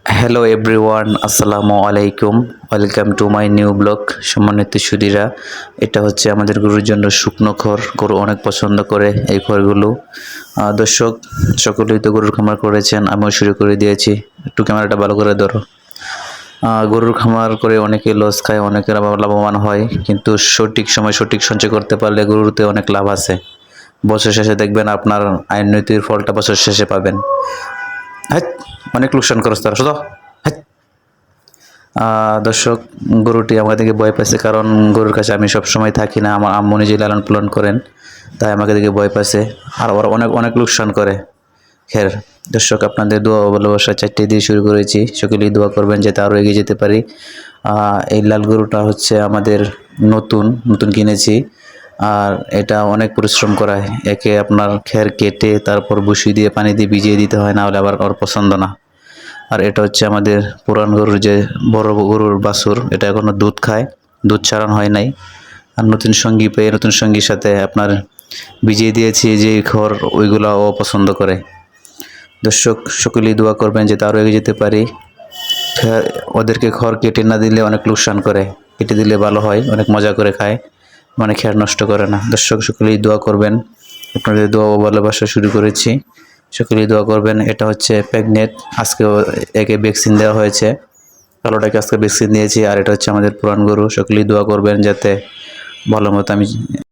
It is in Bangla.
হ্যালো এভরিওয়ান, আসসালামু আলাইকুম। Welcome to my new blog. সম্মানিত সুধীরা, এটা হচ্ছে আমাদের গরুর জন্য শুকনো খড়। গরু অনেক পছন্দ করে এই খড়গুলো। দর্শক, সকলেই তো গরুর খামার করেছেন, আমিও শুরু করে দিয়েছি। একটু ক্যামেরাটা ভালো করে ধরো। গরুর খামার করে অনেকে লস খায়, অনেকের আবার লাভবান হয়, কিন্তু সঠিক সময় সঠিক সঞ্চয় করতে পারলে গরুতে অনেক লাভ আছে। বছর শেষে দেখবেন আপনার আইন নীতির ফলটা বছর শেষে পাবেন। হ্যাঁ, অনেক লোকসান খরচ তারা শুধু। দর্শক, গরুটি আমার দিকে ভয় পাইছে, কারণ গরুর কাছে আমি সব সময় থাকি না। আমার আম্মু নিজে লালন পালন করেন, তাই আমাকে দিকে ভয় পাইছে। আর ওরা অনেক অনেক লোকসান করে। খের দর্শক, আপনাদের দোয়া ও ভালোবাসা 4টে দিয়ে শুরু করেছি। সকলেই দোয়া করবেন যাতে আরও এগিয়ে যেতে পারি। এই লাল গরুটা হচ্ছে আমাদের নতুন নতুন কিনেছি। আর এটা অনেক পরিশ্রম করায়। একে আপনার খের কেটে তারপর বসিয়ে দিয়ে পানি দিয়ে ভিজিয়ে দিতে হয়, না হলে আবার ওর পছন্দ না। আর এটা হচ্ছে আমাদের পুরান গরুর যে বড় গরুর বাছুর, এটা এখনো দুধ খায়, দুধ ছাড়ানো হয় নাই। আর নতুন সঙ্গী পেয়ে নতুন সঙ্গীর সাথে আপনার ভিজিয়ে দিয়েছি যে খড়, ওইগুলো ও পছন্দ করে। দর্শক, সকলেই দোয়া করবেন যাতে আরও এগিয়ে যেতে পারি। ওদেরকে খড় কেটে না দিলে অনেক লোকসান করে, কেটে দিলে ভালো হয়, অনেক মজা করে খায়, মানে খেয়ার নষ্ট করে না। দর্শক, সকলেই দোয়া করবেন। আপনাদের দোয়া ও ভালোবাসা শুরু করেছি, সকলেই দোয়া করবেন। এটা হচ্ছে প্রেগনেন্ট, আজকেও একে ভ্যাকসিন দেওয়া হয়েছে। কালোটাকে আজকে ভ্যাকসিন দিয়েছি। আর এটা হচ্ছে আমাদের পুরান গরু। সকলেই দোয়া করবেন যাতে ভালো মতো আমি